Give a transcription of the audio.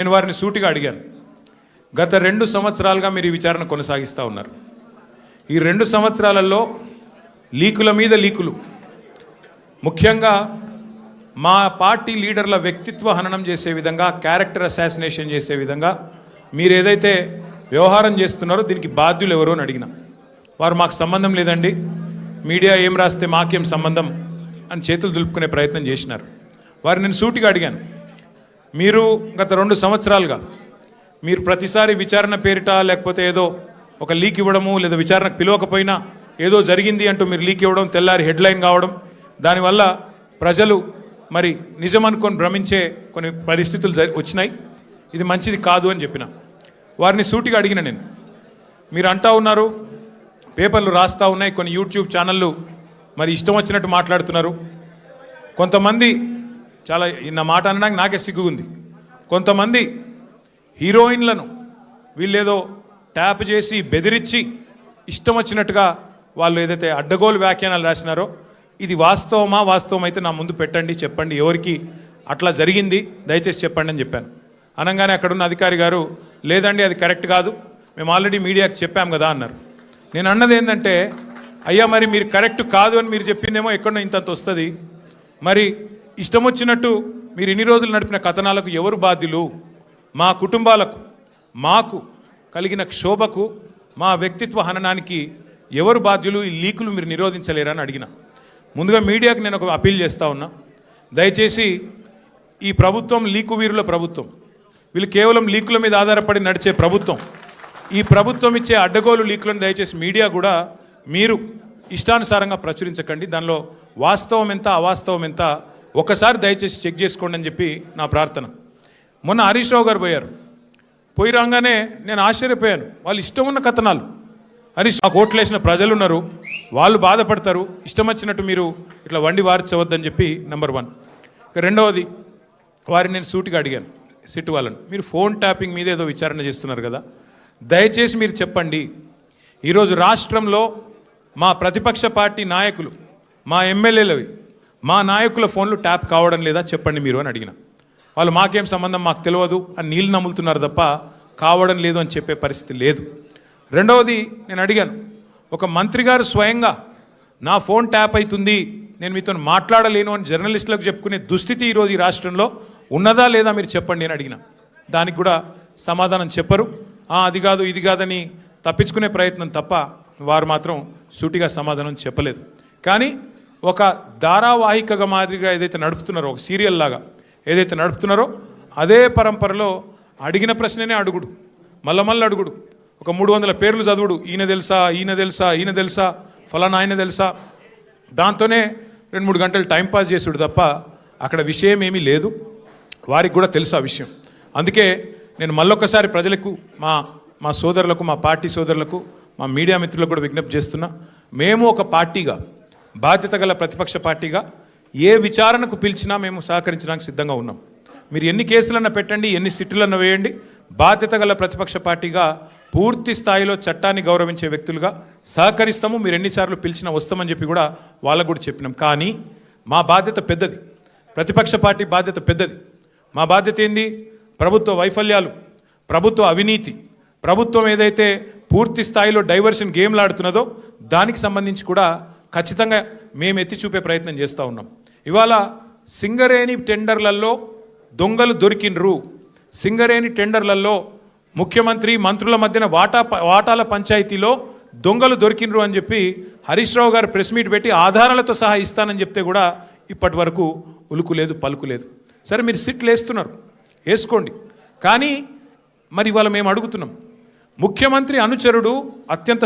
నేను వారిని సూటిగా అడిగాను. గత 2 సంవత్సరాలుగా మీరు ఈ విచారణ కొనసాగిస్తూ ఉన్నారు. ఈ 2 సంవత్సరాలలో లీకుల మీద లీకులు, ముఖ్యంగా మా పార్టీ లీడర్ల వ్యక్తిత్వ హననం చేసే విధంగా, క్యారెక్టర్ అసాసినేషన్ చేసే విధంగా మీరు ఏదైతే వ్యవహారం చేస్తున్నారో దీనికి బాధ్యులు ఎవరో అని అడిగిన వారు మాకు సంబంధం లేదండి, మీడియా ఏం రాస్తే మాకేం సంబంధం అని చేతులు దులుపుకునే ప్రయత్నం చేసినారు. వారు నేను సూటిగా అడిగాను, మీరు గత 2 సంవత్సరాలుగా మీరు ప్రతిసారి విచారణ పేరిట లేకపోతే ఏదో ఒక లీక్ ఇవ్వడము, లేదా విచారణకు పిలవకపోయినా ఏదో జరిగింది అంటూ మీరు లీక్ ఇవ్వడం, తెల్లారి హెడ్లైన్ కావడం, దానివల్ల ప్రజలు మరి నిజం అనుకొని భ్రమించే కొన్ని పరిస్థితులు వచ్చినాయి. ఇది మంచిది కాదు అని చెప్పిన వారిని సూటిగా అడిగిన నేను. మీరు అంటా ఉన్నారు, పేపర్లు రాస్తూ ఉన్నాయి, కొన్ని యూట్యూబ్ ఛానళ్ళు మరి ఇష్టం వచ్చినట్టు మాట్లాడుతున్నారు. కొంతమంది చాలా నా మాట అనడానికి నాకే సిగ్గుంది. కొంతమంది హీరోయిన్లను వీళ్ళేదో ట్యాప్ చేసి బెదిరించి ఇష్టం వచ్చినట్టుగా వాళ్ళు ఏదైతే అడ్డగోలు వ్యాఖ్యానాలు రాసినారో ఇది వాస్తవమా, వాస్తవం అయితే నా ముందు పెట్టండి, చెప్పండి ఎవరికి అట్లా జరిగింది దయచేసి చెప్పండి అని చెప్పాను. అనగానే అక్కడున్న అధికారి గారు లేదండి అది కరెక్ట్ కాదు, మేము ఆల్రెడీ మీడియాకి చెప్పాం కదా అన్నారు. నేను అన్నది ఏంటంటే, అయ్యా మరి మీరు కరెక్ట్ కాదు అని మీరు చెప్పిందేమో ఎక్కడో ఇంతంత వస్తుంది, మరి ఇష్టం వచ్చినట్టు మీరు ఇన్ని రోజులు నడిపిన కథనాలకు ఎవరు బాధ్యులు? మా కుటుంబాలకు, మాకు కలిగిన క్షోభకు, మా వ్యక్తిత్వ హననానికి ఎవరు బాధ్యులు? ఈ లీకులు మీరు నిరోధించలేరని అడిగిన. ముందుగా మీడియాకి నేను ఒక అపీల్ చేస్తూ ఉన్నా, దయచేసి ఈ ప్రభుత్వం లీకు వీరుల ప్రభుత్వం, వీళ్ళు కేవలం లీకుల మీద ఆధారపడి నడిచే ప్రభుత్వం. ఈ ప్రభుత్వం ఇచ్చే అడ్డగోలు లీకులను దయచేసి మీడియా కూడా మీరు ఇష్టానుసారంగా ప్రచురించకండి, దానిలో వాస్తవం ఎంత అవాస్తవం ఎంత ఒకసారి దయచేసి చెక్ చేసుకోండి అని చెప్పి నా ప్రార్థన. మొన్న హరీష్ రావు గారు పోయి రాగానే నేను ఆశ్చర్యపోయాను. వాళ్ళు ఇష్టం ఉన్న కథనాలు, హరీష్ ఆ ఓట్లేసిన ప్రజలు ఉన్నారు, వాళ్ళు బాధపడతారు, ఇష్టం వచ్చినట్టు మీరు ఇట్లా వండి వార్చవద్దని చెప్పి నెంబర్ 1. ఇక రెండవది, వారిని నేను సూటిగా అడిగాను సిట్ వాళ్ళను, మీరు ఫోన్ ట్యాపింగ్ మీద ఏదో విచారణ చేస్తున్నారు కదా, దయచేసి మీరు చెప్పండి, ఈరోజు రాష్ట్రంలో మా ప్రతిపక్ష పార్టీ నాయకులు, మా ఎమ్మెల్యేలవి, మా నాయకుల ఫోన్లు ట్యాప్ కావడం లేదా చెప్పండి మీరు అని అడిగిన. వాళ్ళు మాకేం సంబంధం, మాకు తెలియదు అని నీళ్ళు నమ్ములుతున్నారు తప్ప కావడం లేదు అని చెప్పే పరిస్థితి లేదు. రెండవది నేను అడిగాను, ఒక మంత్రి గారు స్వయంగా నా ఫోన్ ట్యాప్ అవుతుంది, నేను మీతో మాట్లాడలేను అని జర్నలిస్టులకు చెప్పుకునే దుస్థితి ఈరోజు ఈ రాష్ట్రంలో ఉన్నదా లేదా మీరు చెప్పండి అని అడిగిన. దానికి కూడా సమాధానం చెప్పరు, అది కాదు ఇది కాదని తప్పించుకునే ప్రయత్నం తప్ప వారు మాత్రం సూటిగా సమాధానం చెప్పలేదు. కానీ ఒక ధారావాహికగా మాదిరిగా ఏదైతే నడుపుతున్నారో, ఒక సీరియల్ లాగా ఏదైతే నడుపుతున్నారో అదే పరంపరలో అడిగిన ప్రశ్ననే అడుగుడు, మళ్ళీ అడుగుడు, ఒక 300 పేర్లు చదువుడు, ఈయన తెలుసా ఈయన తెలుసా ఈయన తెలుసా ఫలానా ఆయన తెలుసా, దాంతోనే 2-3 గంటలు టైంపాస్ చేసుడు తప్ప అక్కడ విషయం ఏమీ లేదు. వారికి కూడా తెలుసు ఆ విషయం. అందుకే నేను మళ్ళొక్కసారి ప్రజలకు, మా సోదరులకు, మా పార్టీ సోదరులకు, మా మీడియా మిత్రులకు కూడా విజ్ఞప్తి చేస్తున్నా, మేము ఒక పార్టీగా, బాధ్యత గల ప్రతిపక్ష పార్టీగా ఏ విచారణకు పిలిచినా మేము సహకరించడానికి సిద్ధంగా ఉన్నాం. మీరు ఎన్ని కేసులన్నా పెట్టండి, ఎన్ని సిట్టులన్నా వేయండి, బాధ్యత గల ప్రతిపక్ష పార్టీగా పూర్తి స్థాయిలో చట్టాన్ని గౌరవించే వ్యక్తులుగా సహకరిస్తాము. మీరు ఎన్నిసార్లు పిలిచినా వస్తామని చెప్పి కూడా వాళ్ళకు కూడా చెప్పినాం. కానీ మా బాధ్యత పెద్దది, ప్రతిపక్ష పార్టీ బాధ్యత పెద్దది. మా బాధ్యత ఏంది? ప్రభుత్వ వైఫల్యాలు, ప్రభుత్వ అవినీతి, ప్రభుత్వం ఏదైతే పూర్తి స్థాయిలో డైవర్షన్ గేమ్లు ఆడుతున్నదో దానికి సంబంధించి కూడా ఖచ్చితంగా మేము ఎత్తి చూపే ప్రయత్నం చేస్తూ ఉన్నాం. ఇవాళ సింగరేణి టెండర్లలో దొంగలు దొరికినరు, సింగరేణి టెండర్లలో ముఖ్యమంత్రి మంత్రుల మధ్యన వాటాల పంచాయతీలో దొంగలు దొరికినరు అని చెప్పి హరీష్ రావు గారు ప్రెస్ మీట్ పెట్టి ఆధారాలతో సహా ఇస్తానని చెప్తే కూడా ఇప్పటి వరకు ఉలుకు లేదు, పలుకు లేదు. సరే మీరు సిట్లు వేస్తున్నారు, వేసుకోండి, కానీ మరి ఇవాళ మేము అడుగుతున్నాం, ముఖ్యమంత్రి అనుచరుడు అత్యంత